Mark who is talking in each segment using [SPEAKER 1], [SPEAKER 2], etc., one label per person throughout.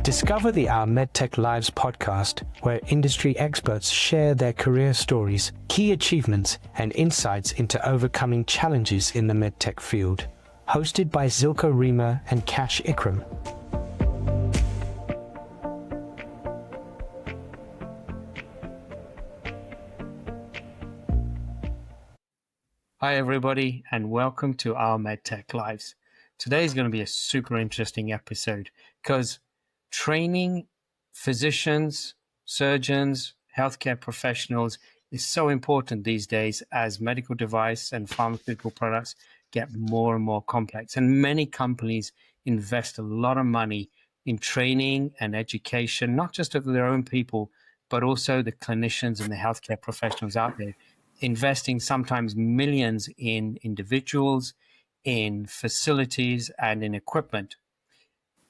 [SPEAKER 1] Discover the Our MedTech Lives podcast, where industry experts share their career stories, key achievements, and insights into overcoming challenges in the MedTech field. Hosted by Zilka Rima and Kash Ikram. Hi, everybody, and welcome to Our MedTech Lives. Today is going to be a super interesting episode because training physicians, surgeons, healthcare professionals is so important these days as medical device and pharmaceutical products get more and more complex. And many companies invest a lot of money in training and education, not just of their own people, but also the clinicians and the healthcare professionals out there, investing sometimes millions in individuals, in facilities, and in equipment,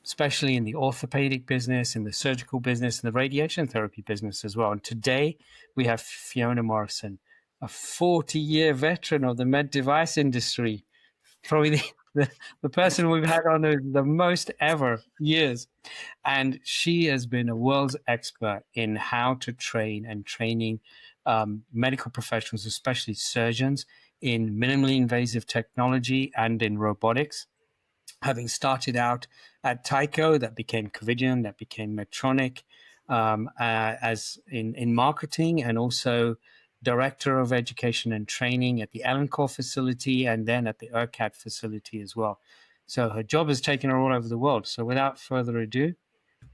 [SPEAKER 1] especially in the orthopedic business, in the surgical business, and the radiation therapy business as well. And today we have Fiona Morrison, a 40-year veteran of the med device industry, probably the person we've had on the most ever years. And she has been a world's expert in how to train and training medical professionals, especially surgeons, in minimally invasive technology and in robotics. Having started out at Tyco, that became Covidien, that became Medtronic, as in marketing, and also director of education and training at the Ellencore facility, and then at the ERCAT facility as well. So her job has taken her all over the world. So without further ado,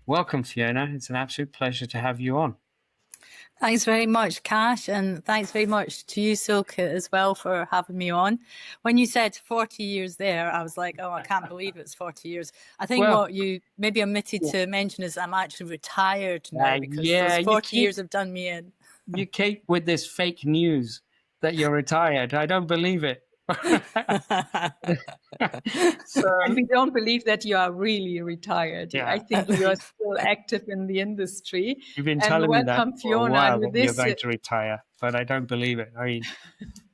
[SPEAKER 1] welcome, Fiona. It's an absolute pleasure to have you on.
[SPEAKER 2] Thanks very much, Kash, and thanks very much to you, Silke, as well, for having me on. When you said 40 years there, I was like, oh, I can't believe it's 40 years. I think what you maybe omitted to mention is I'm actually retired now because those 40 years have done me in.
[SPEAKER 1] You keep with this fake news that you're retired. I don't believe it.
[SPEAKER 3] And we don't believe that you are really retired. Yeah. I think you are still active in the industry.
[SPEAKER 1] You've been telling me that for
[SPEAKER 3] Fiona,
[SPEAKER 1] a while that you're going to retire, but I don't believe it. I mean,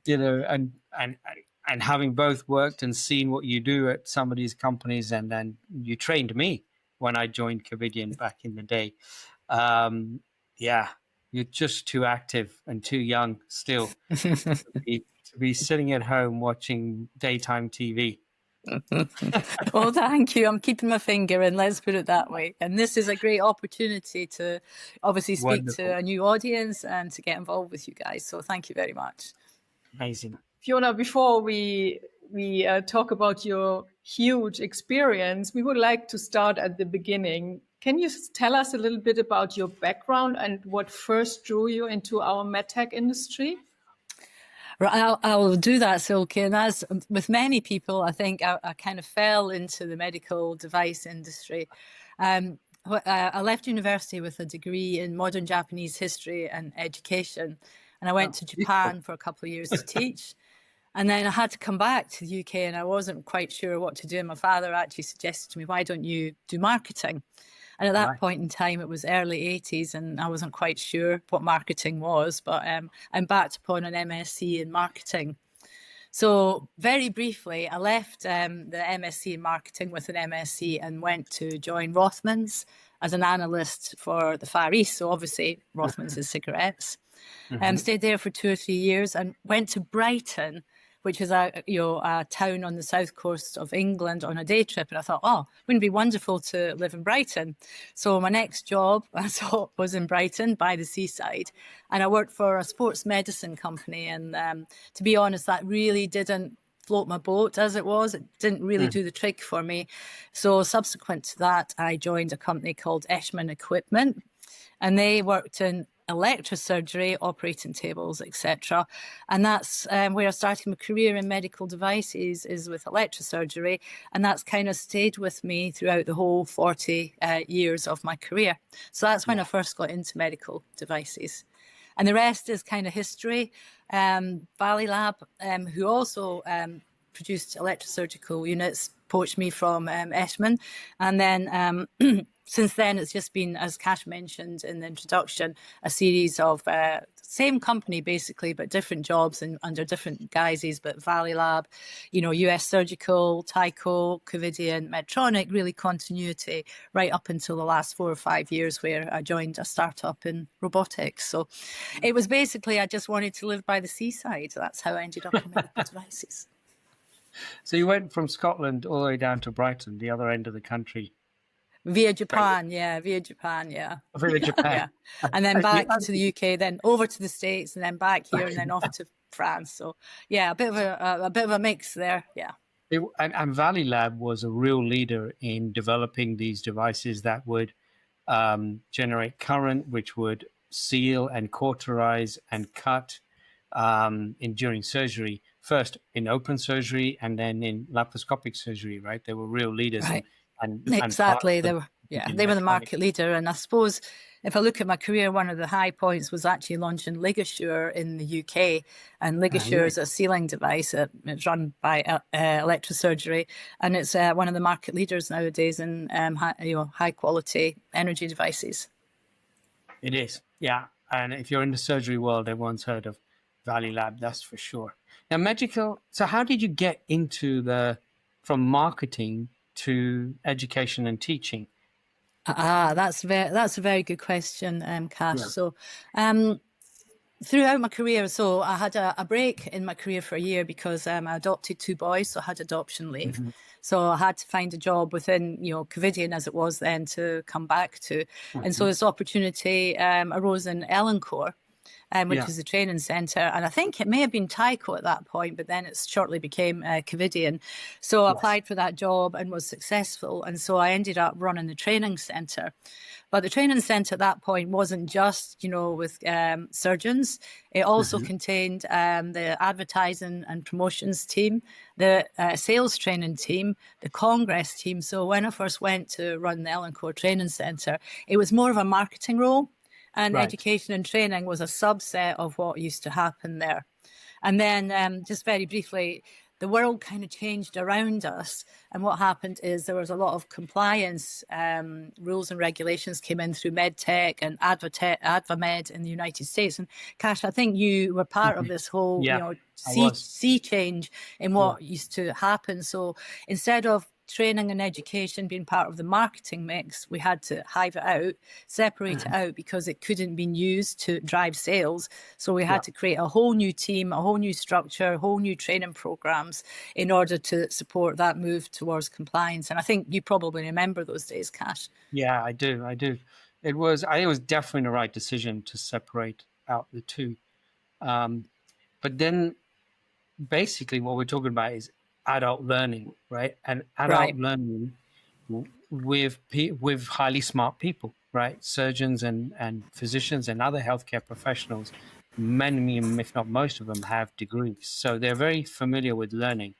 [SPEAKER 1] you know, and having both worked and seen what you do at some of these companies, and then you trained me when I joined Covidien back in the day. You're just too active and too young still to be sitting at home watching daytime TV.
[SPEAKER 2] Well, thank you. I'm keeping my finger in, let's put it that way. And this is a great opportunity to obviously speak to a new audience and to get involved with you guys. So thank you very much.
[SPEAKER 1] Amazing.
[SPEAKER 3] Fiona, before we talk about your huge experience, we would like to start at the beginning. Can you tell us a little bit about your background and what first drew you into our MedTech industry?
[SPEAKER 2] Right, I'll do that, Silke. And as with many people, I think I kind of fell into the medical device industry. I left university with a degree in modern Japanese history and education. And I went to Japan for a couple of years to teach. And then I had to come back to the UK and I wasn't quite sure what to do. And my father actually suggested to me, why don't you do marketing? And at that point in time, it was early 80s and I wasn't quite sure what marketing was, but I embarked upon an MSc in marketing. So very briefly, I left the MSc in marketing with an MSc and went to join Rothmans as an analyst for the Far East. So obviously Rothmans is cigarettes. Stayed there for 2 or 3 years and went to Brighton, which is a town on the south coast of England, on a day trip. And I thought, wouldn't it be wonderful to live in Brighton? So my next job, I thought, was in Brighton by the seaside. And I worked for a sports medicine company. And to be honest, that really didn't float my boat as it was. It didn't really do the trick for me. So subsequent to that, I joined a company called Eschmann Equipment. And they worked in electrosurgery, operating tables, etc. And that's where I started my career in medical devices, is with electrosurgery. And that's kind of stayed with me throughout the whole 40 years of my career. So that's when I first got into medical devices. And the rest is kind of history. Valley Lab, who also produced electrosurgical units, poached me from Eschmann. And then since then, it's just been, as Kash mentioned in the introduction, a series of same company basically, but different jobs and under different guises. But Valley Lab, US Surgical, Tyco, Covidian, Medtronic, really continuity right up until the last 4 or 5 years, where I joined a startup in robotics. So it was basically, I just wanted to live by the seaside. That's how I ended up in medical devices.
[SPEAKER 1] So you went from Scotland all the way down to Brighton, the other end of the country.
[SPEAKER 2] Via Japan, yeah.
[SPEAKER 1] Via Japan.
[SPEAKER 2] Yeah. And then back
[SPEAKER 1] Yeah.
[SPEAKER 2] to the UK, then over to the States, and then back here, and then off to France. So yeah, a bit of a mix there. Yeah.
[SPEAKER 1] And Valley Lab was a real leader in developing these devices that would generate current, which would seal and cauterize and cut during surgery. First in open surgery and then in laparoscopic surgery. Right, they were real leaders.
[SPEAKER 2] Right.
[SPEAKER 1] And
[SPEAKER 2] Exactly. They were the
[SPEAKER 1] Medtronic.
[SPEAKER 2] market leader. And I suppose if I look at my career, one of the high points was actually launching Ligashure in the UK. And Ligashure is a sealing device. It's run by electrosurgery, and it's one of the market leaders nowadays in high quality energy devices.
[SPEAKER 1] It is, yeah. And if you're in the surgery world, everyone's heard of Valley Lab, that's for sure. Now, medical. So, how did you get into from marketing to education and teaching?
[SPEAKER 2] That's a very good question, Kash.
[SPEAKER 1] Yeah.
[SPEAKER 2] So, throughout my career, so I had a break in my career for a year because I adopted 2 boys, so I had adoption leave.
[SPEAKER 1] Mm-hmm.
[SPEAKER 2] So I had to find a job within, Covidian as it was then to come back to.
[SPEAKER 1] Mm-hmm.
[SPEAKER 2] And so this opportunity arose in Elancore, which is the training centre. And I think it may have been Tyco at that point, but then it shortly became Covidian. So I applied for that job and was successful. And so I ended up running the training centre. But the training centre at that point wasn't just, with surgeons. It also contained the advertising and promotions team, the sales training team, the congress team. So when I first went to run the Elancore Training Centre, it was more of a marketing role. And education and training was a subset of what used to happen there. And then just very briefly, the world kind of changed around us. And what happened is there was a lot of compliance rules and regulations came in through MedTech and AdvaMed in the United States. And Kash, I think you were part of this whole sea change in what used to happen. So instead of training and education being part of the marketing mix, we had to hive it out, separate it out, because it couldn't be used to drive sales. So we had to create a whole new team, a whole new structure, a whole new training programs in order to support that move towards compliance. And I think you probably remember those days, Kash.
[SPEAKER 1] Yeah, I do. I think it was definitely the right decision to separate out the two. But then basically what we're talking about is adult learning, right? And adult learning with highly smart people, right? Surgeons and physicians and other healthcare professionals, many, if not most of them, have degrees. So they're very familiar with learning.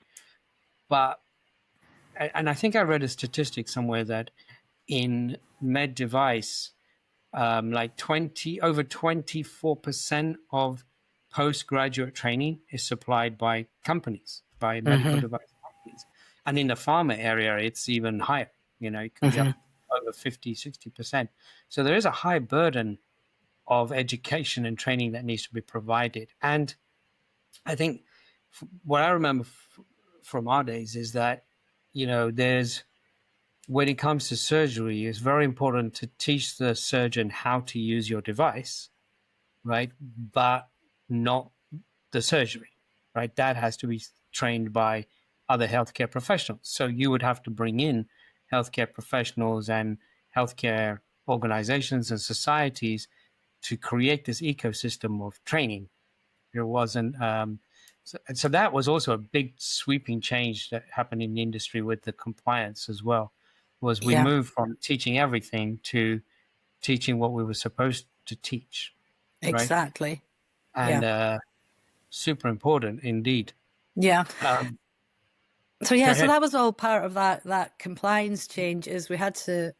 [SPEAKER 1] And I think I read a statistic somewhere that in med device, over 24% of postgraduate training is supplied by companies, by medical device companies. And in the pharma area, it's even higher. It could be up over 50, 60%. So there is a high burden of education and training that needs to be provided. And I think what I remember from our days is that, when it comes to surgery, it's very important to teach the surgeon how to use your device, right? But not the surgery, right? That has to be trained by other healthcare professionals. So you would have to bring in healthcare professionals and healthcare organizations and societies to create this ecosystem of training. There wasn't, so that was also a big sweeping change that happened in the industry with the compliance as well, was we moved from teaching everything to teaching what we were supposed to teach. Right?
[SPEAKER 2] Exactly.
[SPEAKER 1] And super important indeed.
[SPEAKER 2] Yeah. So that was all part of that compliance change. Is we had to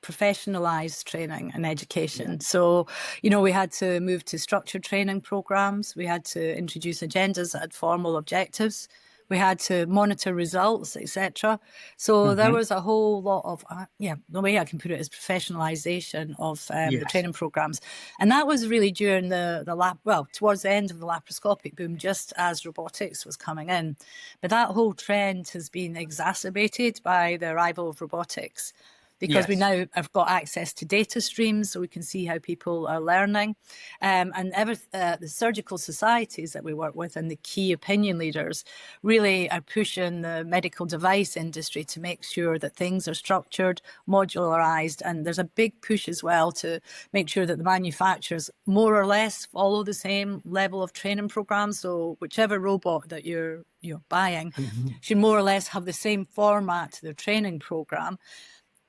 [SPEAKER 2] professionalize training and education. So, we had to move to structured training programs. We had to introduce agendas that had formal objectives. We had to monitor results, etc. So there was a whole lot of, the way I can put it is professionalization of the
[SPEAKER 1] Yes.
[SPEAKER 2] training programs. And that was really during the lab, well, towards the end of the laparoscopic boom, just as robotics was coming in. But that whole trend has been exacerbated by the arrival of robotics, because we
[SPEAKER 1] Yes.
[SPEAKER 2] now have got access to data streams, so we can see how people are learning. And the surgical societies that we work with and the key opinion leaders really are pushing the medical device industry to make sure that things are structured, modularized, and there's a big push as well to make sure that the manufacturers more or less follow the same level of training programs. So whichever robot that you're buying should more or less have the same format to their training program,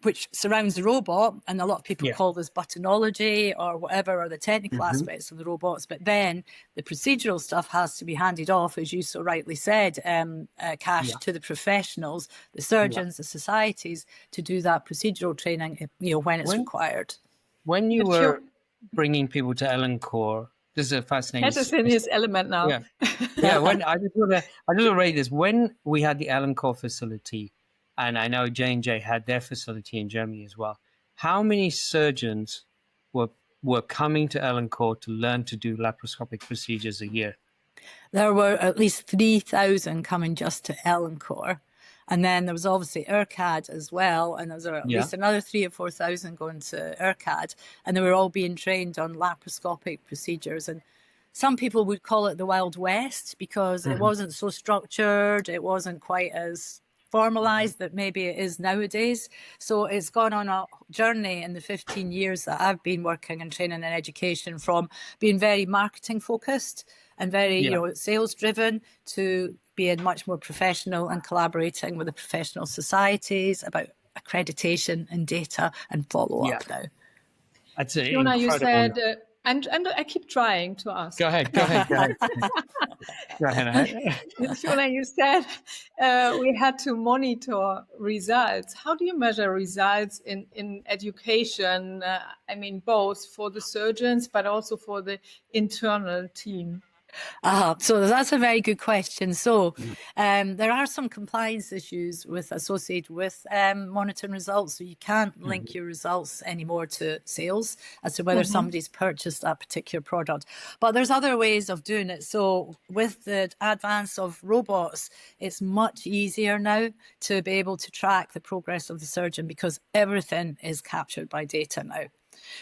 [SPEAKER 2] which surrounds the robot. And a lot of people call this buttonology or whatever, or the technical aspects of the robots. But then the procedural stuff has to be handed off, as you so rightly said, Cash, to the professionals, the surgeons, the societies, to do that procedural training, when it's required.
[SPEAKER 1] When you were bringing people to Elancore, this is a fascinating.
[SPEAKER 3] Ted is in his element now.
[SPEAKER 1] Yeah, yeah. When I just want to rate this. When we had the Elancore facility, and I know J&J had their facility in Germany as well. How many surgeons were coming to Elancore to learn to do laparoscopic procedures a year?
[SPEAKER 2] There were at least 3,000 coming just to Elancore. And then there was obviously ERCAD as well. And there was at least another 3,000 or 4,000 going to ERCAD. And they were all being trained on laparoscopic procedures. And some people would call it the Wild West because it wasn't so structured. It wasn't quite as formalized that maybe it is nowadays. So it's gone on a journey in the 15 years that I've been working in training and education, from being very marketing focused and very sales driven to being much more professional and collaborating with the professional societies about accreditation and data and follow-up now.
[SPEAKER 1] That's
[SPEAKER 3] Fiona,
[SPEAKER 1] incredible.
[SPEAKER 3] you said, and I keep trying to ask.
[SPEAKER 1] Go ahead. Fiona,
[SPEAKER 3] you said we had to monitor results. How do you measure results in education? I mean, both for the surgeons, but also for the internal team.
[SPEAKER 2] So that's a very good question. So there are some compliance issues associated with monitoring results. So you can't link your results anymore to sales as to whether somebody's purchased that particular product. But there's other ways of doing it. So with the advance of robots, it's much easier now to be able to track the progress of the surgeon, because everything is captured by data now.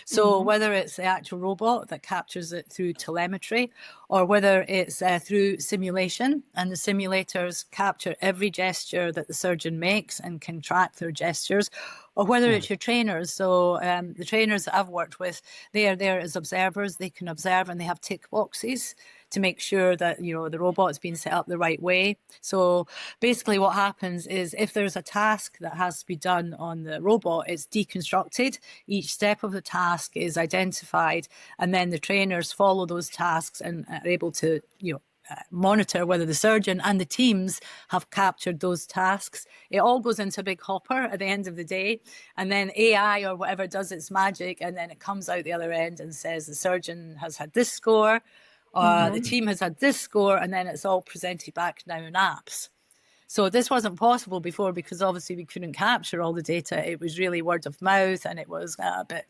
[SPEAKER 2] So whether it's the actual robot that captures it through telemetry, or whether it's through simulation, and the simulators capture every gesture that the surgeon makes and can track their gestures, or whether it's your trainers. So the trainers that I've worked with, they are there as observers. They can observe and they have tick boxes to make sure that, the robot's been set up the right way. So basically what happens is, if there's a task that has to be done on the robot, it's deconstructed. Each step of the task is identified, and then the trainers follow those tasks and are able to, monitor whether the surgeon and the teams have captured those tasks. It all goes into a big hopper at the end of the day, and then AI or whatever does its magic, and then it comes out the other end and says the surgeon has had this score, the team has had this score, and then it's all presented back now in apps. So this wasn't possible before, because obviously we couldn't capture all the data. It was really word of mouth, and it was a bit,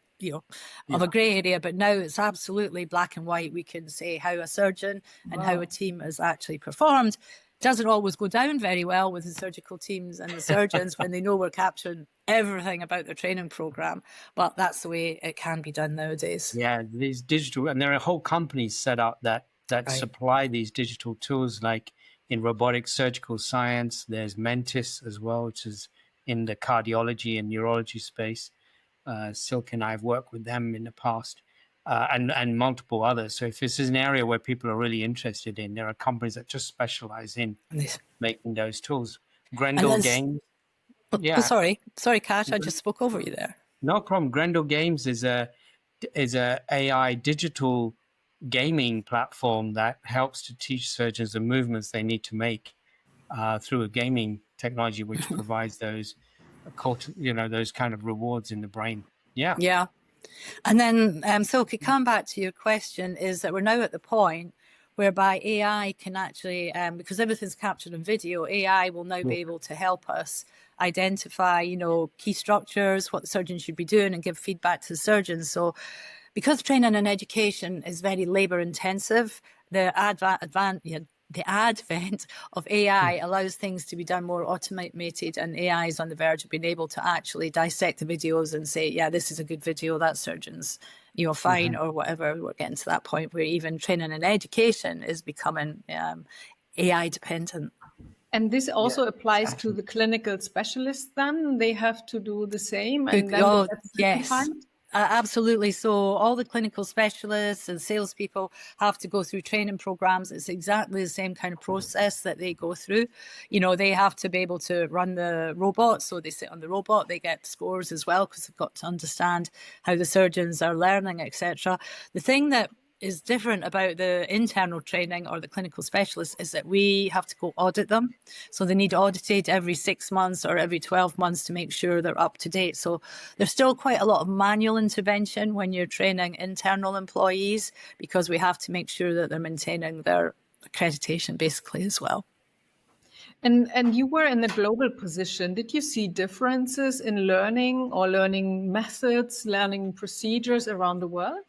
[SPEAKER 2] of a grey area. But now it's absolutely black and white. We can say how a surgeon and how a team has actually performed. Doesn't always go down very well with the surgical teams and the surgeons when they know we're capturing everything about their training program, but that's the way it can be done nowadays.
[SPEAKER 1] Yeah, these digital, and there are whole companies set up that supply these digital tools, like in robotics, surgical science. There's Mentis as well, which is in the cardiology and neurology space. Silk and I have worked with them in the past, and multiple others. So if this is an area where people are really interested in, there are companies that just specialize in making those tools. Grendel Games.
[SPEAKER 2] Yeah. Sorry, Cash, I just spoke over you there.
[SPEAKER 1] No problem. Grendel Games is a AI digital gaming platform that helps to teach surgeons the movements they need to make through a gaming technology, which provides those those kind of rewards in the brain. Yeah.
[SPEAKER 2] And then, Silke, come back to your question, is that we're now at the point whereby AI can actually, because everything's captured in video, AI will now be able to help us identify, key structures, what the surgeon should be doing, and give feedback to the surgeons. So because training and education is very labor intensive, the advent of AI allows things to be done more automated, and AI is on the verge of being able to actually dissect the videos and say, yeah, this is a good video, that surgeon's fine, or whatever. We're getting to that point where even training and education is becoming AI dependent.
[SPEAKER 3] And this also applies to the clinical specialists then? They have to do the same and then
[SPEAKER 2] Oh,
[SPEAKER 3] get
[SPEAKER 2] yes.
[SPEAKER 3] certified?
[SPEAKER 2] Absolutely. So all the clinical specialists and salespeople have to go through training programs. It's exactly the same kind of process that they go through. They have to be able to run the robot. So they sit on the robot, they get scores as well, because they've got to understand how the surgeons are learning, etc. The thing that is different about the internal training or the clinical specialists is that we have to go audit them. So they need audited every 6 months or every 12 months to make sure they're up to date. So there's still quite a lot of manual intervention when you're training internal employees, because we have to make sure that they're maintaining their accreditation basically as well.
[SPEAKER 3] And you were in a global position. Did you see differences in learning or learning methods, learning procedures around the world?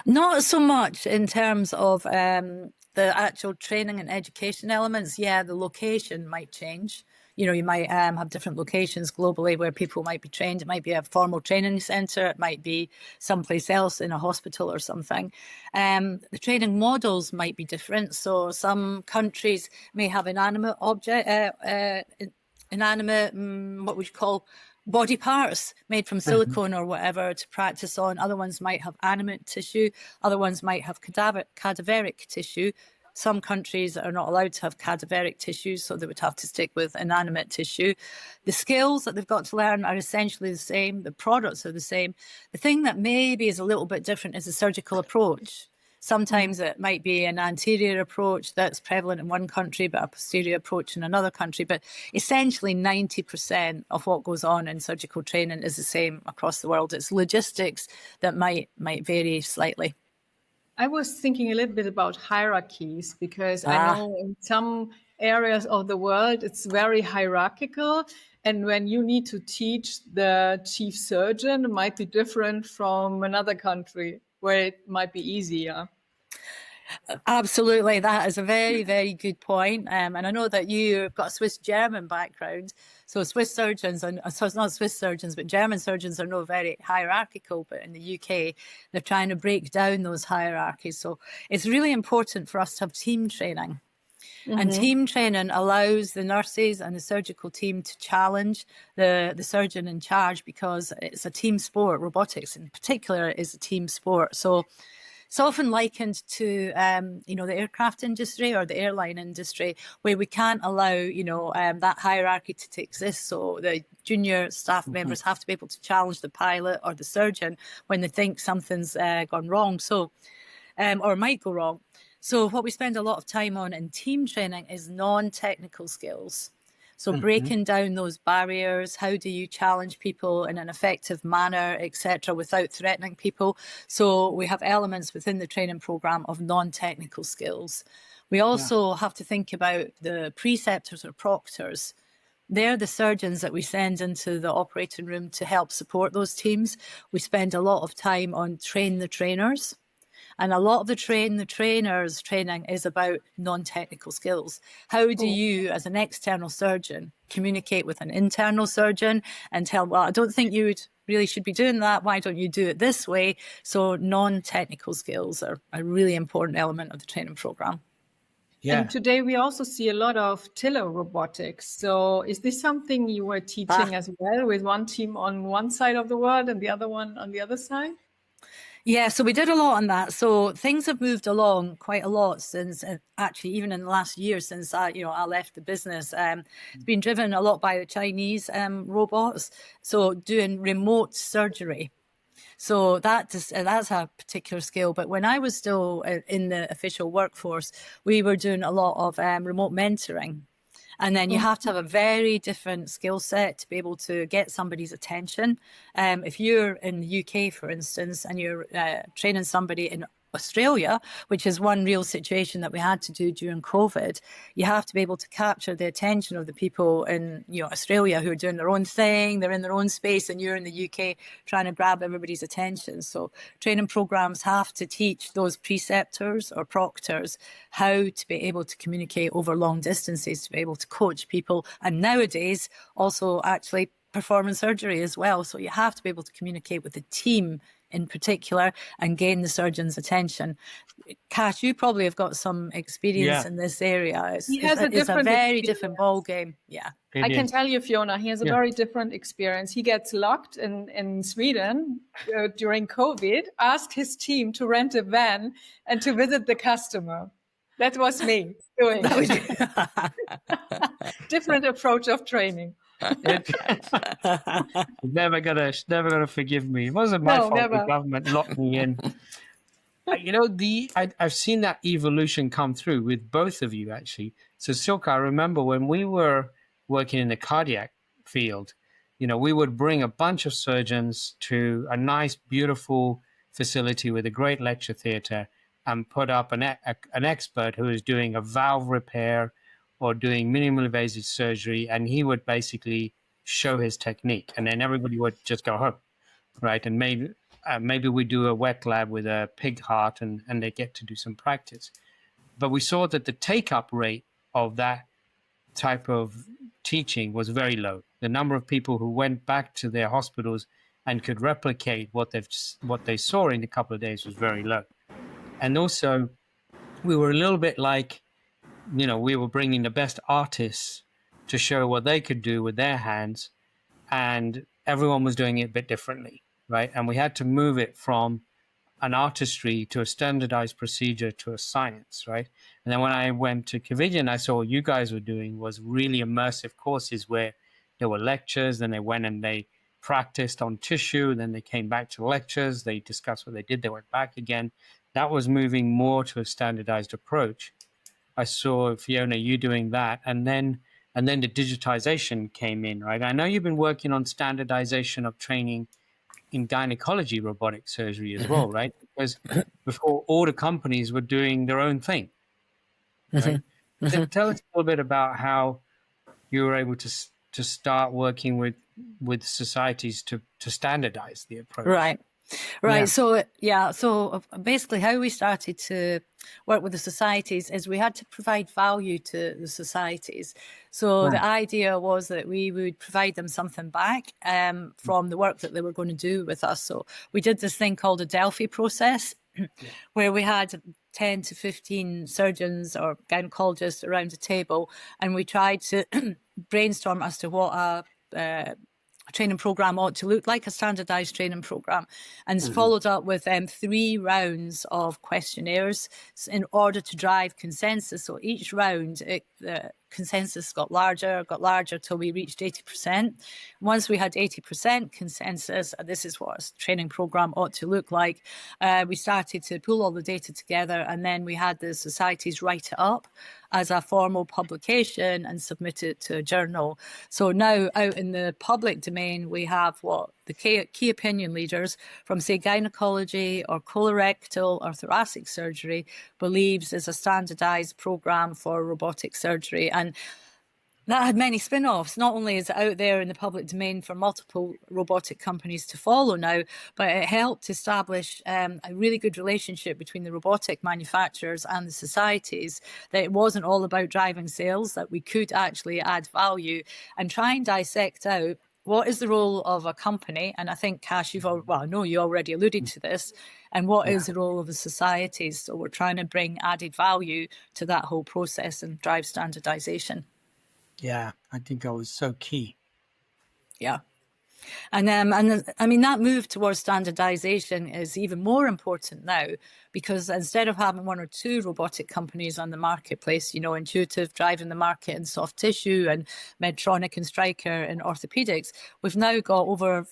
[SPEAKER 2] Not so much in terms of the actual training and education elements. Yeah, the location might change. You might have different locations globally where people might be trained. It might be a formal training centre. It might be someplace else in a hospital or something. The training models might be different. So some countries may have inanimate object, what would you call body parts made from silicone or whatever to practice on. Other ones might have animate tissue. Other ones might have cadaveric tissue. Some countries are not allowed to have cadaveric tissue, so they would have to stick with inanimate tissue. The skills that they've got to learn are essentially the same. The products are the same. The thing that maybe is a little bit different is the surgical approach. Sometimes it might be an anterior approach that's prevalent in one country, but a posterior approach in another country. But essentially 90% of what goes on in surgical training is the same across the world. It's logistics that might vary slightly.
[SPEAKER 3] I was thinking a little bit about hierarchies, because I know in some areas of the world it's very hierarchical. And when you need to teach the chief surgeon, it might be different from another country where it might be easier.
[SPEAKER 2] Absolutely. That is a very, very good point. And I know that you've got a Swiss-German background. So Swiss surgeons, and so it's not Swiss surgeons, but German surgeons are not very hierarchical. But in the UK, they're trying to break down those hierarchies. So it's really important for us to have team training. And team training allows the nurses and the surgical team to challenge the surgeon in charge, because it's a team sport. Robotics in particular is a team sport. So it's often likened to, the aircraft industry or the airline industry, where we can't allow, that hierarchy to exist. So the junior staff members have to be able to challenge the pilot or the surgeon when they think something's gone wrong. So, or might go wrong. So what we spend a lot of time on in team training is non-technical skills. So breaking down those barriers, how do you challenge people in an effective manner, etc., without threatening people? So we have elements within the training program of non-technical skills. We also have to think about the preceptors or proctors. They're the surgeons that we send into the operating room to help support those teams. We spend a lot of time on train the trainers. And a lot of the trainers training is about non-technical skills. How do you, as an external surgeon, communicate with an internal surgeon and tell, well, I don't think you really should be doing that. Why don't you do it this way? So non-technical skills are a really important element of the training program.
[SPEAKER 3] Yeah. And today we also see a lot of tiller robotics. So is this something you were teaching as well, with one team on one side of the world and the other one on the other side?
[SPEAKER 2] Yeah, so we did a lot on that. So things have moved along quite a lot since, actually, even in the last year since I left the business. It's been driven a lot by the Chinese robots. So doing remote surgery. So that's a particular skill. But when I was still in the official workforce, we were doing a lot of remote mentoring. And then you have to have a very different skill set to be able to get somebody's attention. If you're in the UK, for instance, and you're training somebody in Australia, which is one real situation that we had to do during COVID. You have to be able to capture the attention of the people in Australia who are doing their own thing, they're in their own space, and you're in the UK trying to grab everybody's attention. So training programs have to teach those preceptors or proctors how to be able to communicate over long distances, to be able to coach people, and nowadays also actually performing surgery as well. So you have to be able to communicate with the team in particular and gain the surgeon's attention. Cash, you probably have got some experience in this area.
[SPEAKER 3] He has a
[SPEAKER 2] very different ball game. Yeah.
[SPEAKER 3] I can tell you, Fiona, he has a very different experience. He gets locked in Sweden during COVID, asked his team to rent a van and to visit the customer. That was me doing different approach of training.
[SPEAKER 1] Never gonna forgive me. It wasn't my fault. The government locked me in. I've seen that evolution come through with both of you, actually. So Silke, I remember when we were working in the cardiac field, we would bring a bunch of surgeons to a nice, beautiful facility with a great lecture theater and put up an expert who was doing a valve repair or doing minimal invasive surgery, and he would basically show his technique, and then everybody would just go home, right? And maybe we do a wet lab with a pig heart, and they get to do some practice. But we saw that the take-up rate of that type of teaching was very low. The number of people who went back to their hospitals and could replicate what they saw in a couple of days was very low. And also, we were a little bit like, we were bringing the best artists to show what they could do with their hands, and everyone was doing it a bit differently, right? And we had to move it from an artistry to a standardized procedure to a science, right? And then when I went to Covidien, I saw what you guys were doing was really immersive courses where there were lectures, then they went and they practiced on tissue, then they came back to lectures, they discussed what they did, they went back again. That was moving more to a standardized approach. I saw, Fiona, you doing that, and then the digitization came in, right? I know you've been working on standardization of training in gynecology robotic surgery as well, right? Because before, all the companies were doing their own thing, right? So tell us a little bit about how you were able to start working with societies to standardize the approach.
[SPEAKER 2] Right. Yeah. So basically how we started to work with the societies is we had to provide value to the societies. So the idea was that we would provide them something back from the work that they were going to do with us. So we did this thing called a Delphi process where we had 10 to 15 surgeons or gynecologists around a table, and we tried to brainstorm as to what a training program ought to look like, a standardized training program, and followed up with 3 rounds of questionnaires in order to drive consensus. So each round, the consensus got larger till we reached 80%. Once we had 80% consensus, this is what a training program ought to look like, we started to pull all the data together, and then we had the societies write it up as a formal publication and submit it to a journal. So now out in the public domain, we have what the key opinion leaders from, say, gynecology or colorectal or thoracic surgery believes is a standardized program for robotic surgery. And that had many spin-offs. Not only is it out there in the public domain for multiple robotic companies to follow now, but it helped establish a really good relationship between the robotic manufacturers and the societies, that it wasn't all about driving sales, that we could actually add value and try and dissect out what is the role of a company. And I think, Cash, I know you already alluded to this, and what is the role of the societies. So we're trying to bring added value to that whole process and drive standardization.
[SPEAKER 1] Yeah, I think that was so key.
[SPEAKER 2] Yeah. And I mean, that move towards standardization is even more important now, because instead of having 1 or 2 robotic companies on the marketplace, Intuitive driving the market in soft tissue and Medtronic and Stryker in orthopedics, we've now got over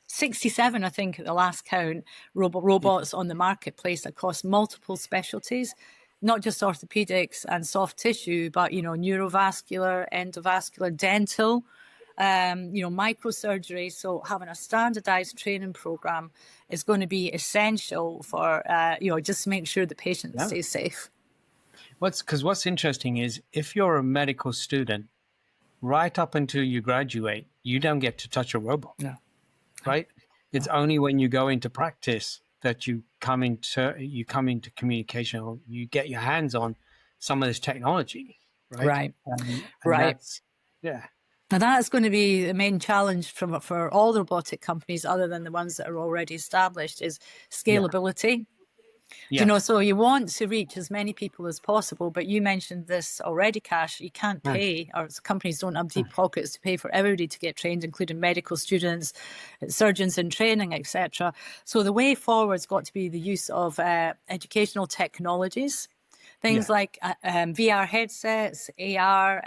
[SPEAKER 2] 67, I think, at the last count, robots on the marketplace across multiple specialties. Not just orthopedics and soft tissue, but, neurovascular, endovascular, dental. microsurgery. So having a standardized training program is going to be essential for, just to make sure the patient stays safe.
[SPEAKER 1] What's interesting is if you're a medical student, right up until you graduate, you don't get to touch a robot.
[SPEAKER 2] No.
[SPEAKER 1] Right? It's only when you go into practice that you come into communication, or you get your hands on some of this technology, right? And
[SPEAKER 2] Right.
[SPEAKER 1] Yeah.
[SPEAKER 2] Now that's going to be the main challenge for all the robotic companies, other than the ones that are already established, is scalability.
[SPEAKER 1] Yes.
[SPEAKER 2] So you want to reach as many people as possible, but you mentioned this already, Cash. You can't pay, or companies don't have deep pockets to pay for everybody to get trained, including medical students, surgeons in training, etc. So the way forward's got to be the use of educational technologies, things like VR headsets, AR,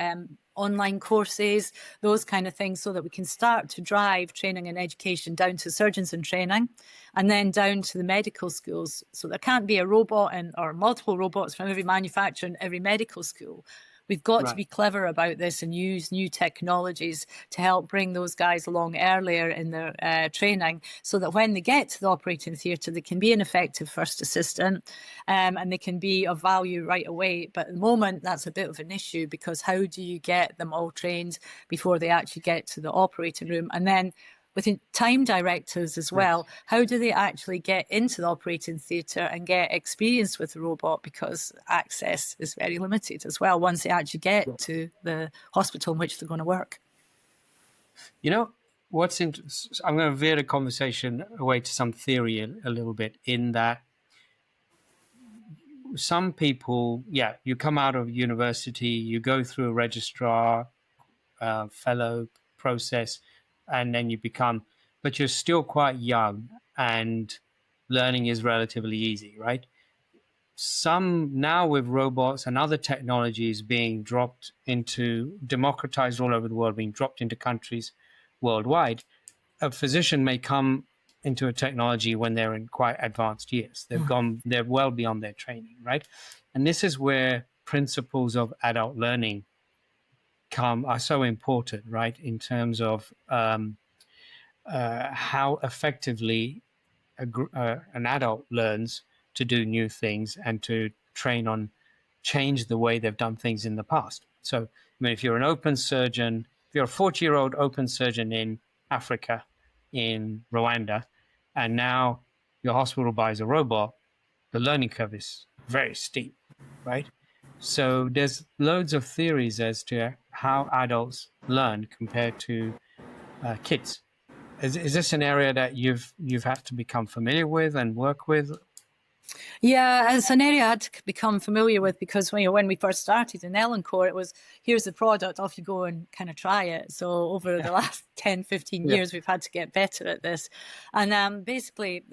[SPEAKER 2] online courses, those kind of things, so that we can start to drive training and education down to surgeons in training and then down to the medical schools. So there can't be a robot or multiple robots from every manufacturer in every medical school. We've got to be clever about this and use new technologies to help bring those guys along earlier in their training, so that when they get to the operating theatre, they can be an effective first assistant and they can be of value right away. But at the moment, that's a bit of an issue, because how do you get them all trained before they actually get to the operating room? And then with time directors as well, how do they actually get into the operating theatre and get experience with the robot? Because access is very limited as well once they actually get to the hospital in which they're going to work.
[SPEAKER 1] You know, I'm going to veer the conversation away to some theory a little bit, in that some people, you come out of university, you go through a registrar, fellow process, and then you become, but you're still quite young and learning is relatively easy, right? Some now, with robots and other technologies being democratized all over the world, being dropped into countries worldwide, a physician may come into a technology when they're in quite advanced years. They're well beyond their training, right? And this is where principles of adult learning are so important, right? In terms of how effectively an adult learns to do new things and to change the way they've done things in the past. So, I mean, if you're an open surgeon, if you're a 40-year-old open surgeon in Africa, in Rwanda, and now your hospital buys a robot, the learning curve is very steep, right? So there's loads of theories as to how adults learn compared to kids. Is this an area that you've had to become familiar with and work with?
[SPEAKER 2] Yeah, it's an area I had to become familiar with, because when we first started in Ellencore, it was, here's the product, off you go and kind of try it. So over the last 10, 15 years, we've had to get better at this. And basically,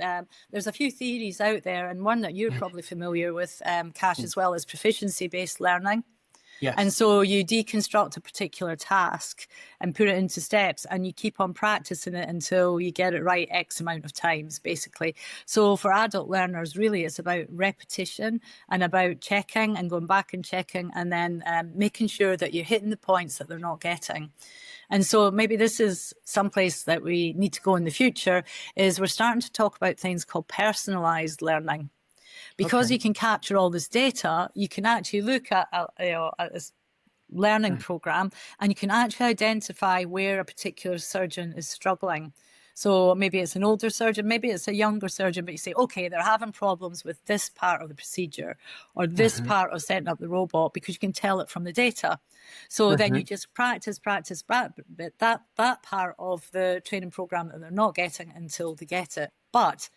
[SPEAKER 2] there's a few theories out there, and one that you're probably familiar with, Cash, as well, is proficiency-based learning.
[SPEAKER 1] Yes.
[SPEAKER 2] And so you deconstruct a particular task and put it into steps, and you keep on practicing it until you get it right X amount of times, basically. So for adult learners, really, it's about repetition and about checking and going back and checking, and then making sure that you're hitting the points that they're not getting. And so maybe this is someplace that we need to go in the future, is we're starting to talk about things called personalized learning. Because you can capture all this data, you can actually look at this learning program, and you can actually identify where a particular surgeon is struggling. So maybe it's an older surgeon, maybe it's a younger surgeon, but you say, okay, they're having problems with this part of the procedure or this part of setting up the robot, because you can tell it from the data. So then you just practice that part of the training program that they're not getting until they get it. But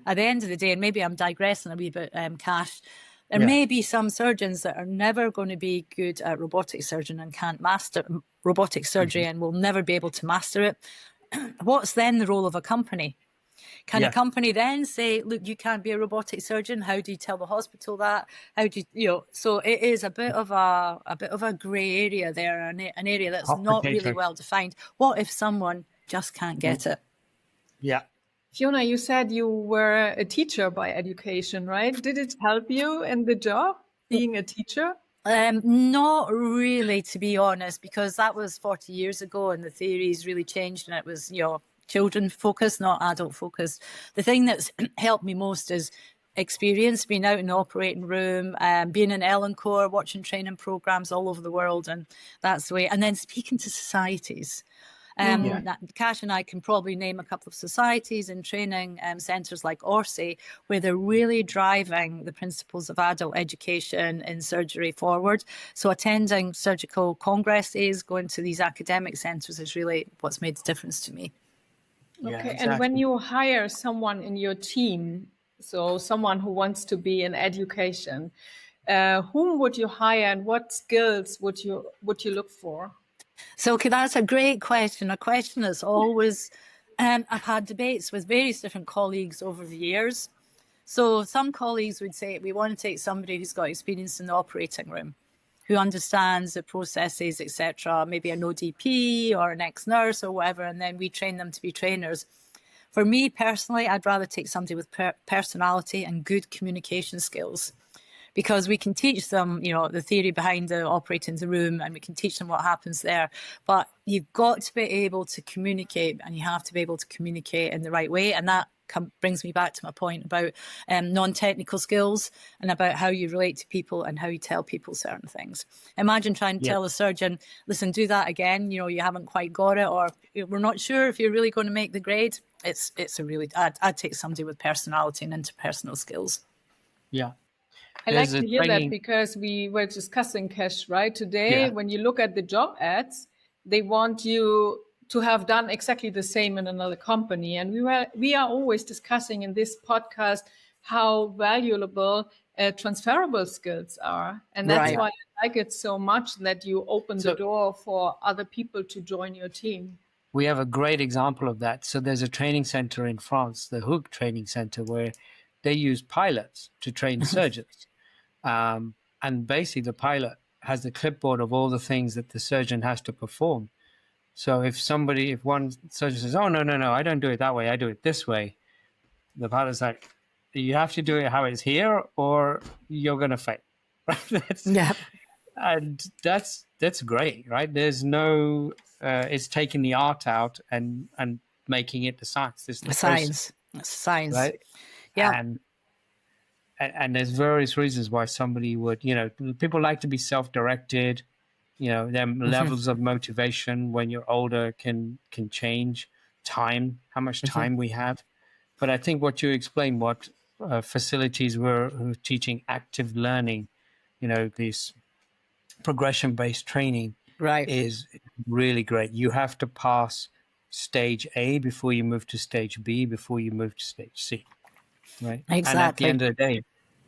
[SPEAKER 2] at the end of the day, and maybe I'm digressing a wee bit, Cash, there may be some surgeons that are never going to be good at robotic surgery and can't master robotic surgery and will never be able to master it. What's then the role of a company? Can a company then say, look, you can't be a robotic surgeon? How do you tell the hospital that? How do you, so it is a bit of a grey area there, an area that's not really well defined. What if someone just can't get it?
[SPEAKER 1] Yeah.
[SPEAKER 3] Fiona, you said you were a teacher by education, right? Did it help you in the job, being a teacher?
[SPEAKER 2] Not really, to be honest, because that was 40 years ago and the theories really changed and it was, children focused, not adult focused. The thing that's helped me most is experience, being out in the operating room, being in Ellen Core, watching training programs all over the world. And that's the way. And then speaking to societies. Cash and I can probably name a couple of societies and training centres like Orsay, where they're really driving the principles of adult education in surgery forward. So attending surgical congresses, going to these academic centres is really what's made the difference to me.
[SPEAKER 3] Okay,
[SPEAKER 1] exactly.
[SPEAKER 3] and when you hire someone in your team, so someone who wants to be in education, whom would you hire and what skills would you look for?
[SPEAKER 2] So, okay, that's a great question. A question that's always, I've had debates with various different colleagues over the years. So some colleagues would say, we want to take somebody who's got experience in the operating room, who understands the processes, etc., maybe an ODP or an ex-nurse or whatever, and then we train them to be trainers. For me personally, I'd rather take somebody with personality and good communication skills, because we can teach them, the theory behind the operating the room and we can teach them what happens there. But you've got to be able to communicate, and you have to be able to communicate in the right way. And that brings me back to my point about non-technical skills and about how you relate to people and how you tell people certain things. Imagine trying to tell a surgeon, listen, do that again, you haven't quite got it, or we're not sure if you're really going to make the grade. It's a really, I'd take somebody with personality and interpersonal skills.
[SPEAKER 1] Yeah.
[SPEAKER 3] I like to hear that, because we were discussing, Cash, right? Today, when you look at the job ads, they want you to have done exactly the same in another company. And we are always discussing in this podcast how valuable transferable skills are. And that's why I like it so much that you open the door for other people to join your team.
[SPEAKER 1] We have a great example of that. So there's a training center in France, the Hoog Training Center, where they use pilots to train surgeons. And basically the pilot has the clipboard of all the things that the surgeon has to perform. So if one surgeon says, oh, no, I don't do it that way, I do it this way, the pilot's like, you have to do it how it's here or you're going to fail. And that's great, right? There's no, it's taking the art out and making it the science. This is the
[SPEAKER 2] science,
[SPEAKER 1] right?
[SPEAKER 2] Yeah.
[SPEAKER 1] And there's various reasons why somebody would, people like to be self-directed, their levels of motivation when you're older can change how much time we have. But I think what you explained, what facilities were teaching active learning, this progression-based training is really great. You have to pass stage A before you move to stage B, before you move to stage C. Right.
[SPEAKER 2] Exactly.
[SPEAKER 1] And at the end of the day,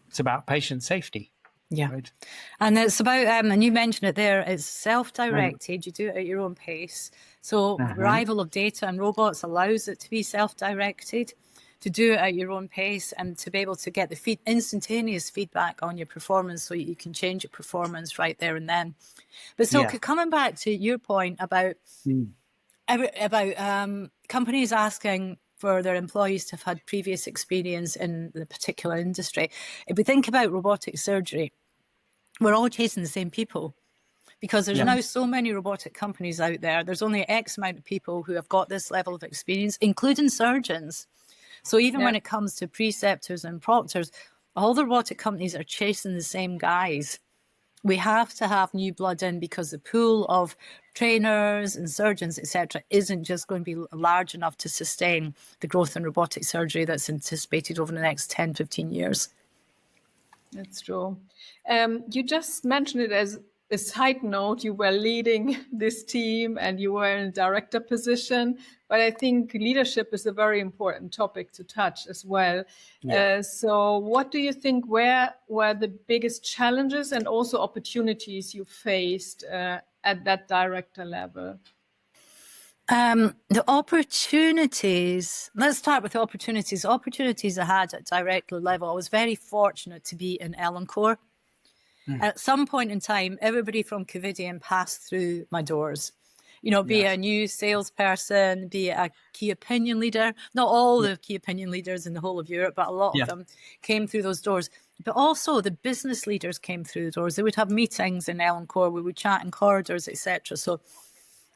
[SPEAKER 1] it's about patient safety.
[SPEAKER 2] Yeah.
[SPEAKER 1] Right?
[SPEAKER 2] And it's about, and you mentioned it there, it's self-directed. You do it at your own pace. So arrival of data and robots allows it to be self-directed, to do it at your own pace and to be able to get the instantaneous feedback on your performance so you can change your performance right there and then. But so coming back to your point about companies asking for their employees to have had previous experience in the particular industry. If we think about robotic surgery, we're all chasing the same people, because there's now so many robotic companies out there. There's only X amount of people who have got this level of experience, including surgeons. So even when it comes to preceptors and proctors, all the robotic companies are chasing the same guys. We have to have new blood in, because the pool of trainers and surgeons, etc., isn't just going to be large enough to sustain the growth in robotic surgery that's anticipated over the next 10, 15 years.
[SPEAKER 3] That's true. You just mentioned it as a side note. You were leading this team and you were in a director position, but I think leadership is a very important topic to touch as well. So what do you think were the biggest challenges and also opportunities you faced at that director level?
[SPEAKER 2] The opportunities, let's start with the opportunities. Opportunities I had at director level, I was very fortunate to be in Ellen Core. At some point in time, everybody from Covidian passed through my doors. Be it a new salesperson, be it a key opinion leader. Not all the key opinion leaders in the whole of Europe, but a lot of them came through those doors. But also the business leaders came through the doors. They would have meetings in Elancore, we would chat in corridors, etc. So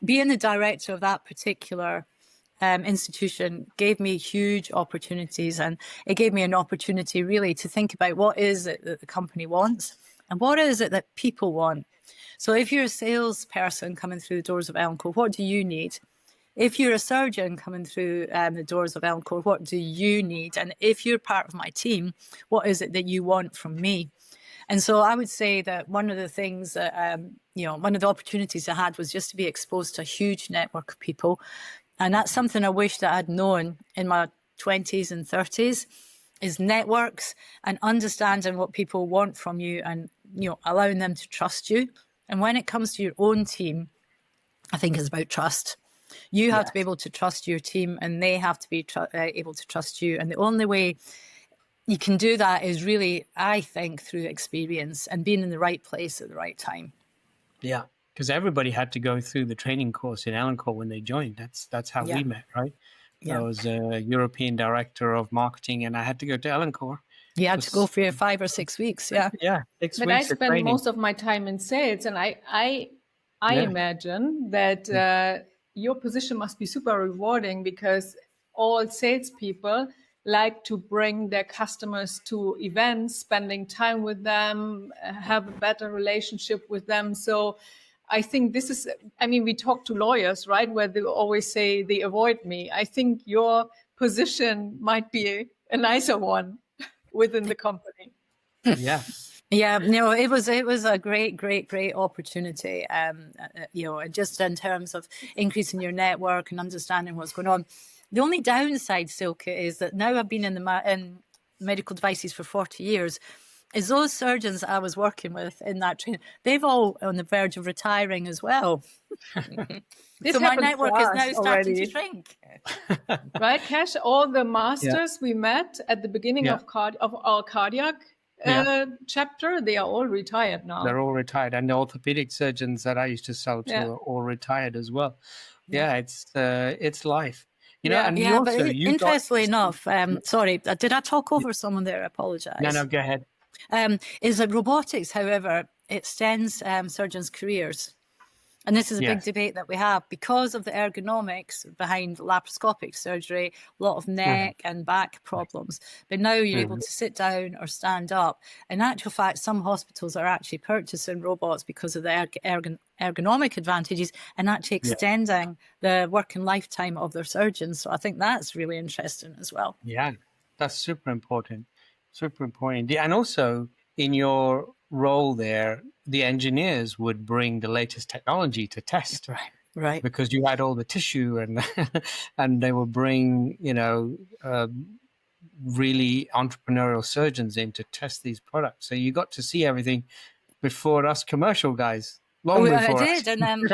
[SPEAKER 2] being the director of that particular institution gave me huge opportunities, and it gave me an opportunity really to think about what is it that the company wants and what is it that people want. So if you're a salesperson coming through the doors of Elancore, what do you need? If you're a surgeon coming through the doors of Elancore, what do you need? And if you're part of my team, what is it that you want from me? And so I would say that one of the things that, one of the opportunities I had was just to be exposed to a huge network of people. And that's something I wish that I'd known in my 20s and 30s, is networks and understanding what people want from you and, allowing them to trust you. And when it comes to your own team, I think it's about trust. You have to be able to trust your team, and they have to be able to trust you. And the only way you can do that is really, I think, through experience and being in the right place at the right time.
[SPEAKER 1] Yeah, because everybody had to go through the training course in Elancore when they joined. That's how we met, right?
[SPEAKER 2] Yeah.
[SPEAKER 1] I was a European director of marketing, and I had to go to Elancore.
[SPEAKER 2] You had to go for your 5 or 6 weeks, yeah.
[SPEAKER 1] Yeah, 6
[SPEAKER 3] But
[SPEAKER 1] weeks
[SPEAKER 3] I
[SPEAKER 1] of
[SPEAKER 3] spend
[SPEAKER 1] training.
[SPEAKER 3] most of my time in sales, and I imagine that your position must be super rewarding, because all salespeople like to bring their customers to events, spending time with them, have a better relationship with them. So I think this is, we talk to lawyers, right, where they always say they avoid me. I think your position might be a nicer one within the company.
[SPEAKER 1] Yeah.
[SPEAKER 2] Yeah, no, it was a great opportunity. Just in terms of increasing your network and understanding what's going on. The only downside, Silke, is that now I've been in medical devices for 40 years. Is those surgeons I was working with in that training, they've all on the verge of retiring as well. So my network is now starting to shrink.
[SPEAKER 3] Right, Cash? All the masters we met at the beginning of our cardiac chapter, they are all retired now.
[SPEAKER 1] They're all retired, and the orthopedic surgeons that I used to sell to are all retired as well. Yeah, it's life. And
[SPEAKER 2] interestingly enough, sorry, did I talk over someone there? I apologize.
[SPEAKER 1] No, go ahead.
[SPEAKER 2] Is that robotics, however, extends surgeons' careers. And this is a big debate that we have because of the ergonomics behind laparoscopic surgery, a lot of neck and back problems. But now you're able to sit down or stand up. In actual fact, some hospitals are actually purchasing robots because of the ergonomic advantages and actually extending the working lifetime of their surgeons. So I think that's really interesting as well.
[SPEAKER 1] Yeah, that's super important. Super important. And also in your role there, the engineers would bring the latest technology to test.
[SPEAKER 2] Right.
[SPEAKER 1] Because you had all the tissue and and they would bring, really entrepreneurial surgeons in to test these products. So you got to see everything before us commercial guys. Long before
[SPEAKER 2] I did, and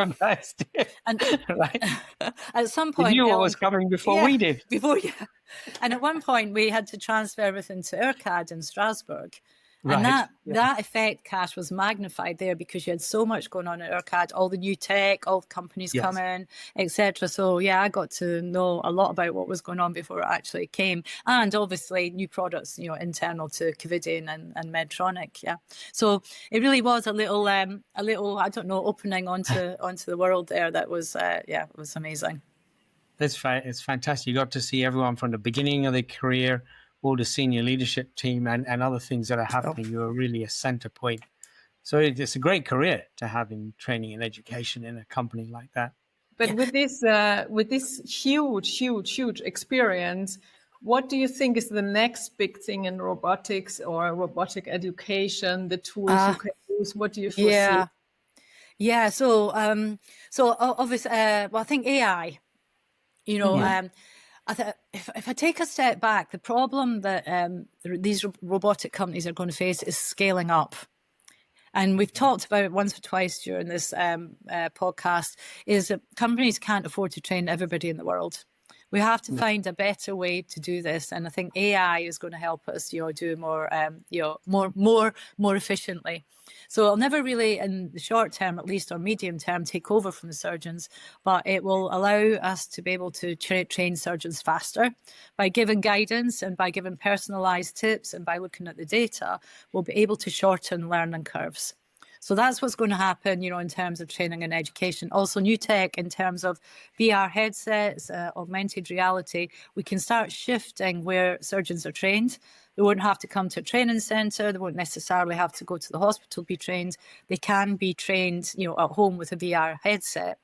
[SPEAKER 1] right?
[SPEAKER 2] At some point,
[SPEAKER 1] you knew what was coming before we did.
[SPEAKER 2] And at one point, we had to transfer everything to ERCAD in Strasbourg.
[SPEAKER 1] Right.
[SPEAKER 2] And that effect, Cash, was magnified there because you had so much going on at ERCAD, all the new tech, all the companies coming, etc. So, I got to know a lot about what was going on before it actually came. And obviously new products, internal to Covidien and Medtronic. Yeah. So it really was a little, I don't know, opening onto the world there. That was, it was amazing.
[SPEAKER 1] It's fantastic. You got to see everyone from the beginning of their career, all the senior leadership team and other things that are happening. You are really a center point. So it's a great career to have in training and education in a company like that.
[SPEAKER 3] But with this huge experience, what do you think is the next big thing in robotics or robotic education, the tools you can use? What do you foresee?
[SPEAKER 2] Yeah. So obviously, I think AI, if I take a step back, the problem that these robotic companies are going to face is scaling up. And we've talked about it once or twice during this podcast, is that companies can't afford to train everybody in the world. We have to find a better way to do this, and I think AI is going to help us, do more, more efficiently. So it'll never really, in the short term at least, or medium term, take over from the surgeons, but it will allow us to be able to train surgeons faster by giving guidance and by giving personalised tips, and by looking at the data, we'll be able to shorten learning curves. So that's what's going to happen, in terms of training and education. Also, new tech in terms of VR headsets, augmented reality, we can start shifting where surgeons are trained. They won't have to come to a training centre. They won't necessarily have to go to the hospital to be trained. They can be trained, at home with a VR headset.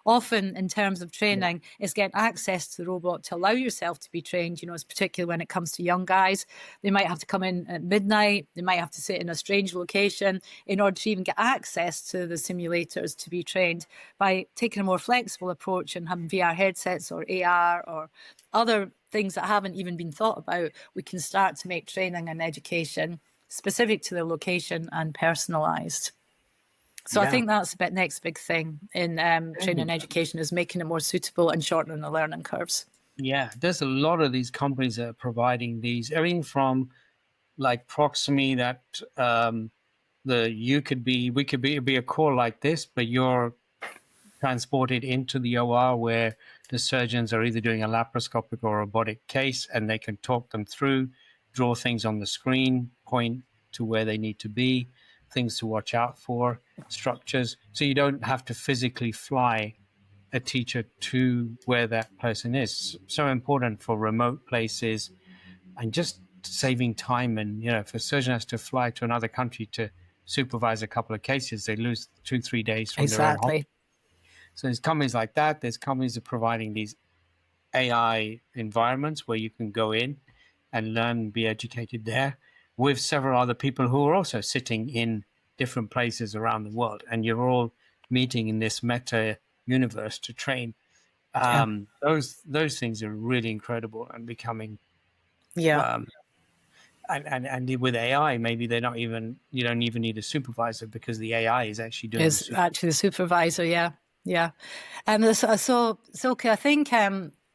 [SPEAKER 2] Often, in terms of training, is getting access to the robot to allow yourself to be trained, particularly when it comes to young guys. They might have to come in at midnight. They might have to sit in a strange location in order to even get access to the simulators to be trained. By taking a more flexible approach and having VR headsets or AR or other things that haven't even been thought about, we can start to make training and education specific to the location and personalised. So I think that's the next big thing in training and education, is making it more suitable and shortening the learning curves.
[SPEAKER 1] Yeah, there's a lot of these companies that are providing these, everything from like Proximy that we could be a call like this, but you're transported into the OR where the surgeons are either doing a laparoscopic or robotic case, and they can talk them through, draw things on the screen, point to where they need to be, things to watch out for, structures. So you don't have to physically fly a teacher to where that person is. So important for remote places and just saving time. And, if a surgeon has to fly to another country to supervise a couple of cases, they lose 2-3 days from their own home.
[SPEAKER 2] Exactly.
[SPEAKER 1] So there's companies like that. There's companies that are providing these AI environments where you can go in and learn and be educated there with several other people who are also sitting in different places around the world. And you're all meeting in this meta universe to train. Those things are really incredible and becoming and with AI, maybe you don't even need a supervisor, because the AI is actually doing
[SPEAKER 2] actually the supervisor. Yeah. So okay, I think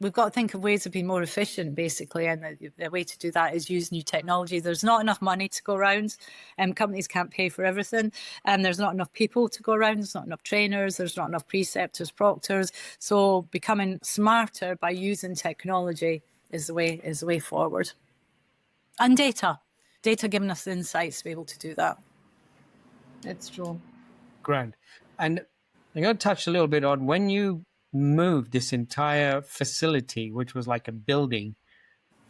[SPEAKER 2] we've got to think of ways of being more efficient, basically, and the way to do that is use new technology. There's not enough money to go around, and companies can't pay for everything, and there's not enough people to go around. There's not enough trainers. There's not enough preceptors, proctors. So becoming smarter by using technology is the way forward. And data giving us the insights to be able to do that.
[SPEAKER 3] That's true.
[SPEAKER 1] Grand. And I'm going to touch a little bit on when you moved this entire facility, which was like a building,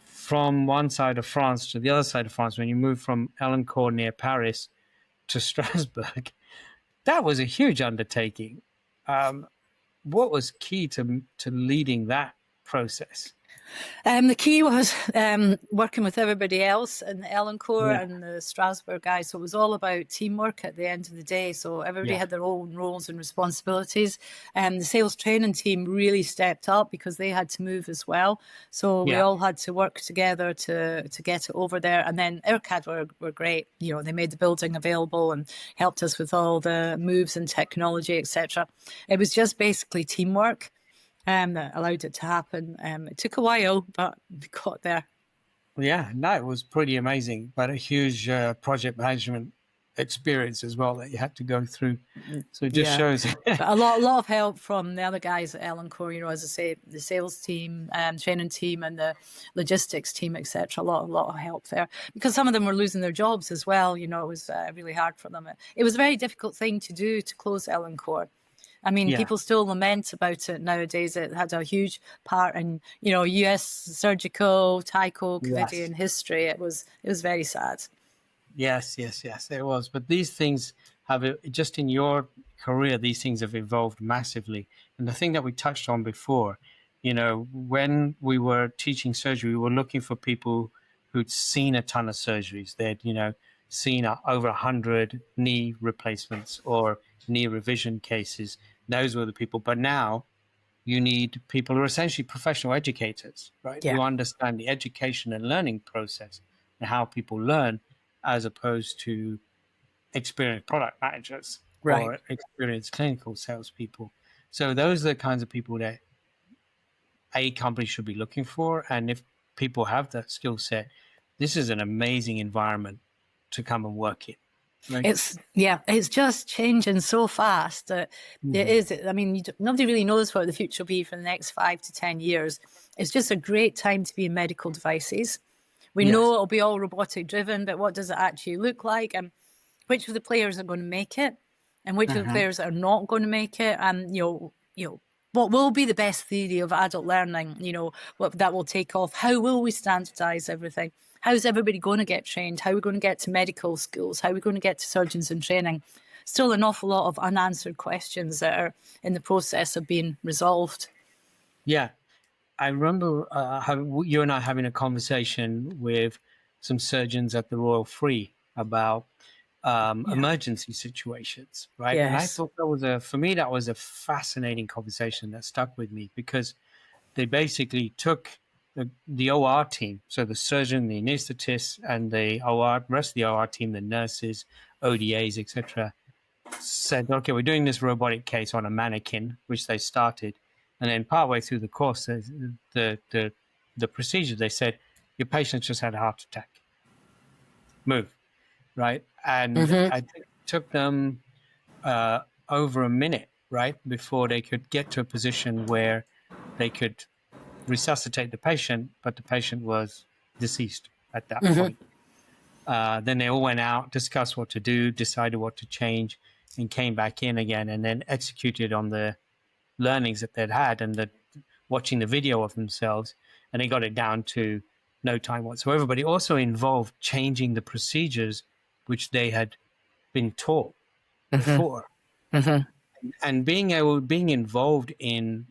[SPEAKER 1] from one side of France to the other side of France, when you moved from Elancourt near Paris to Strasbourg. That was a huge undertaking. What was key to leading that process?
[SPEAKER 2] The key was working with everybody else in Elancourt and the Strasbourg guys. So it was all about teamwork at the end of the day. So everybody had their own roles and responsibilities. And the sales training team really stepped up because they had to move as well. So we all had to work together to get it over there. And then ERCAD were great. They made the building available and helped us with all the moves and technology, etc. It was just basically teamwork that allowed it to happen. It took a while, but we got there.
[SPEAKER 1] Yeah, no, it was pretty amazing, but a huge project management experience as well that you had to go through. So it just shows.
[SPEAKER 2] But a lot of help from the other guys at Elancourt, as I say, the sales team, training team, and the logistics team, etc. A lot of help there, because some of them were losing their jobs as well. It was really hard for them. It was a very difficult thing to do, to close Elancourt. I mean, people still lament about it nowadays. It had a huge part in, US surgical, Tycho, Covidian history. It was very sad.
[SPEAKER 1] Yes, it was. But these things just in your career, these things have evolved massively. And the thing that we touched on before, when we were teaching surgery, we were looking for people who'd seen a ton of surgeries. They'd, seen over 100 knee replacements or knee revision cases. Those were the people. But now you need people who are essentially professional educators, right? Who understand the education and learning process and how people learn, as opposed to experienced product managers or experienced clinical salespeople. So those are the kinds of people that a company should be looking for. And if people have that skill set, this is an amazing environment to come and work in. Right?
[SPEAKER 2] It's just changing so fast that it is. I mean, nobody really knows what the future will be for the next 5 to 10 years. It's just a great time to be in medical devices. We know it'll be all robotic driven, but what does it actually look like? And which of the players are going to make it, and which of the players are not going to make it? And what will be the best theory of adult learning? What that will take off. How will we standardize everything? How's everybody going to get trained? How are we going to get to medical schools? How are we going to get to surgeons in training? Still an awful lot of unanswered questions that are in the process of being resolved.
[SPEAKER 1] Yeah. I remember you and I having a conversation with some surgeons at the Royal Free about emergency situations, right?
[SPEAKER 2] Yes.
[SPEAKER 1] And I thought that was a fascinating conversation that stuck with me, because they basically took the OR team, so the surgeon, the anesthetist, and the rest of the OR team, the nurses, ODAs, etc., said, okay, we're doing this robotic case on a mannequin, which they started. And then partway through the course, the procedure, they said, your patient's just had a heart attack. Move, right? And I think it took them over a minute, right, before they could get to a position where they could resuscitate the patient, but the patient was deceased at that point. Then they all went out, discussed what to do, decided what to change, and came back in again, and then executed on the learnings that they'd had and watching the video of themselves, and they got it down to no time whatsoever. But it also involved changing the procedures which they had been taught before. And being involved in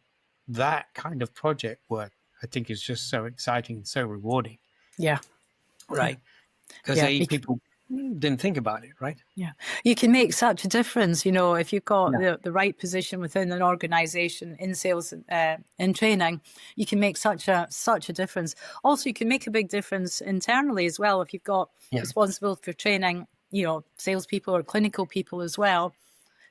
[SPEAKER 1] that kind of project work, I think, is just so exciting and so rewarding.
[SPEAKER 2] Yeah.
[SPEAKER 1] Right. Because people didn't think about it, right? Yeah.
[SPEAKER 2] You can make such a difference, if you've got the right position within an organization in sales, in training, you can make such a difference. Also, you can make a big difference internally as well if you've got responsibility for training, salespeople or clinical people as well.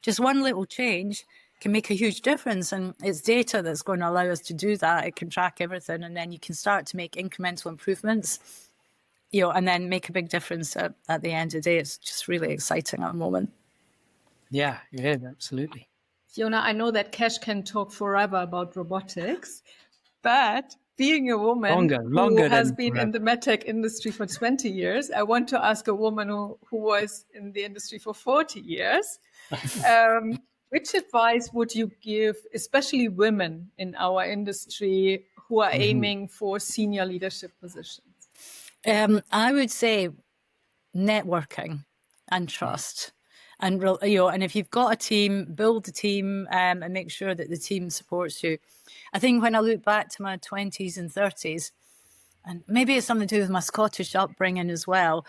[SPEAKER 2] Just one little change can make a huge difference, and it's data that's going to allow us to do that. It can track everything, and then you can start to make incremental improvements, and then make a big difference at the end of the day. It's just really exciting at the moment.
[SPEAKER 1] Yeah, absolutely.
[SPEAKER 3] Fiona, I know that Cash can talk forever about robotics, but being a woman who has been in the MedTech industry for 20 years, I want to ask a woman who was in the industry for 40 years, which advice would you give, especially women in our industry who are aiming for senior leadership positions?
[SPEAKER 2] I would say networking and trust. And if you've got a team, build the team and make sure that the team supports you. I think when I look back to my 20s and 30s, and maybe it's something to do with my Scottish upbringing as well,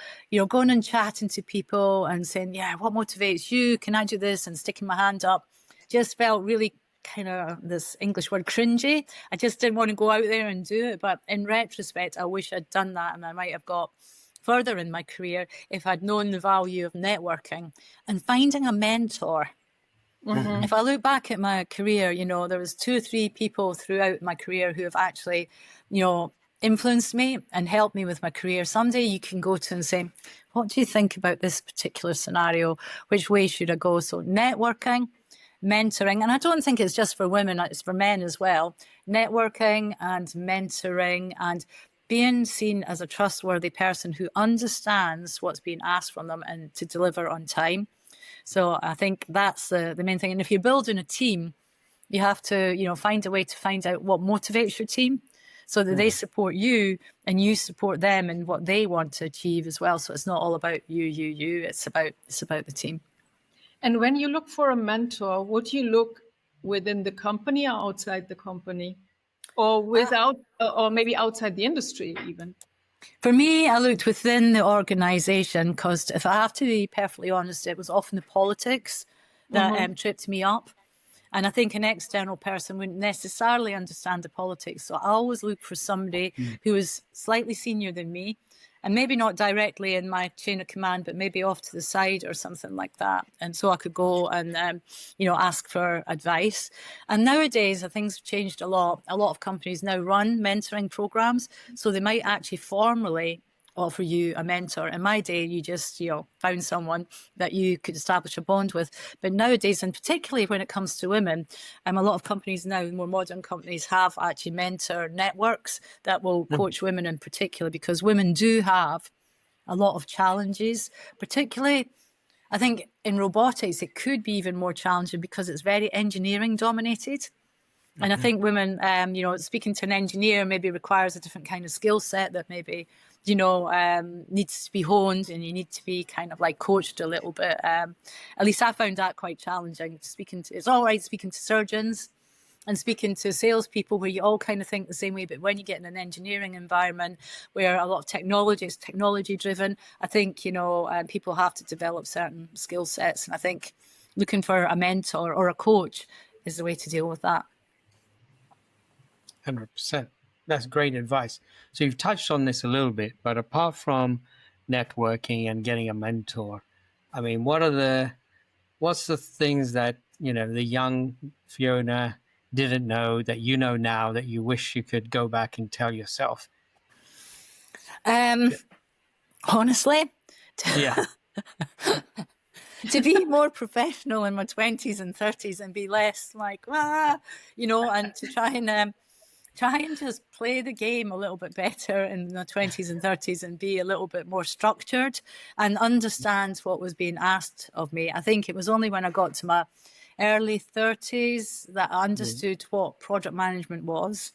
[SPEAKER 2] going and chatting to people and saying, what motivates you? Can I do this? And sticking my hand up just felt really kind of, this English word, cringy. I just didn't want to go out there and do it. But in retrospect, I wish I'd done that, and I might have got further in my career if I'd known the value of networking and finding a mentor. If I look back at my career, there was 2 or 3 people throughout my career who have actually, influenced me and helped me with my career. Someday you can go to and say, what do you think about this particular scenario? Which way should I go? So networking, mentoring, and I don't think it's just for women, it's for men as well. Networking and mentoring and being seen as a trustworthy person who understands what's being asked from them and to deliver on time. So I think that's the main thing. And if you're building a team, you have to, find a way to find out what motivates your team so that they support you and you support them in what they want to achieve as well. So it's not all about you. It's about the team.
[SPEAKER 3] And when you look for a mentor, would you look within the company or outside the company, or or maybe outside the industry even?
[SPEAKER 2] For me, I looked within the organization because, if I have to be perfectly honest, it was often the politics that tripped me up. And I think an external person wouldn't necessarily understand the politics. So I always look for somebody who was slightly senior than me and maybe not directly in my chain of command, but maybe off to the side or something like that. And so I could go and, ask for advice. And nowadays, things have changed a lot. A lot of companies now run mentoring programs, so they might actually formally offer you a mentor. In my day, you just, found someone that you could establish a bond with. But nowadays, and particularly when it comes to women, a lot of companies now, more modern companies, have actually mentor networks that will coach women in particular, because women do have a lot of challenges, particularly I think in robotics, it could be even more challenging because it's very engineering dominated. And I think women, speaking to an engineer maybe requires a different kind of skill set that maybe, needs to be honed, and you need to be kind of like coached a little bit. At least I found that quite challenging. It's all right speaking to surgeons and speaking to salespeople where you all kind of think the same way, but when you get in an engineering environment where a lot of technology is technology driven, I think, people have to develop certain skill sets. And I think looking for a mentor or a coach is the way to deal with that.
[SPEAKER 1] 100%. That's great advice. So you've touched on this a little bit, but apart from networking and getting a mentor, I mean, what's the things that, the young Fiona didn't know that you know now that you wish you could go back and tell yourself?
[SPEAKER 2] Honestly,
[SPEAKER 1] Yeah.
[SPEAKER 2] to be more professional in my 20s and 30s and be less like, and to try and just play the game a little bit better in the 20s and 30s and be a little bit more structured and understand what was being asked of me. I think it was only when I got to my early 30s that I understood what project management was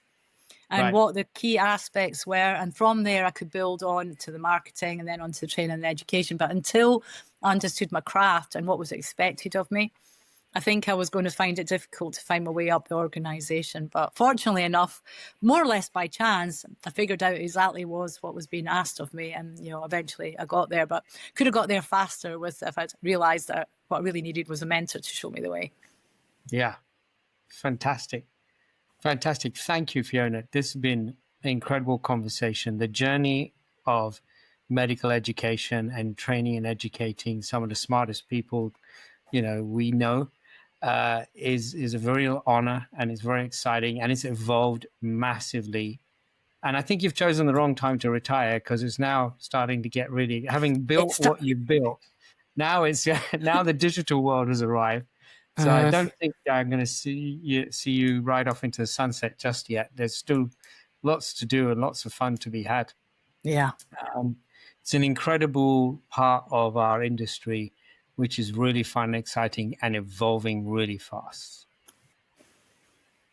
[SPEAKER 2] and what the key aspects were. And from there, I could build on to the marketing and then onto the training and education. But until I understood my craft and what was expected of me, I think I was going to find it difficult to find my way up the organisation. But fortunately enough, more or less by chance, I figured out exactly what was being asked of me. And, eventually I got there, but could have got there faster if I'd realised that what I really needed was a mentor to show me the way.
[SPEAKER 1] Yeah. Fantastic. Fantastic. Thank you, Fiona. This has been an incredible conversation. The journey of medical education and training and educating some of the smartest people, we know, is a very real honor, and it's very exciting, and it's evolved massively. And I think you've chosen the wrong time to retire, because it's now starting to get really, having built what you've built. Now now the digital world has arrived. So I don't think I'm going to see you right off into the sunset just yet. There's still lots to do and lots of fun to be had.
[SPEAKER 2] Yeah.
[SPEAKER 1] It's an incredible part of our industry, which is really fun, exciting, and evolving really fast.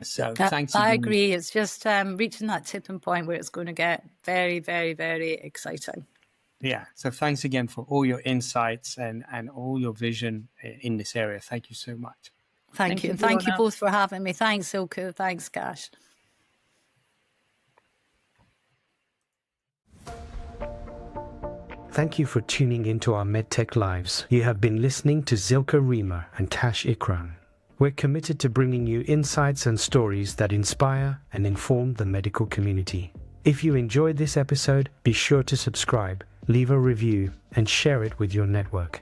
[SPEAKER 1] So thanks.
[SPEAKER 2] I agree. It's just reaching that tipping point where it's going to get very, very, very exciting.
[SPEAKER 1] Yeah. So thanks again for all your insights and all your vision in this area. Thank you so much.
[SPEAKER 2] Thank you. And thank you both for having me. Thanks, Silke. Thanks, Gash.
[SPEAKER 4] Thank you for tuning into our MedTech Lives. You have been listening to Zilka Riemer and Kash Ikran. We're committed to bringing you insights and stories that inspire and inform the medical community. If you enjoyed this episode, be sure to subscribe, leave a review, and share it with your network.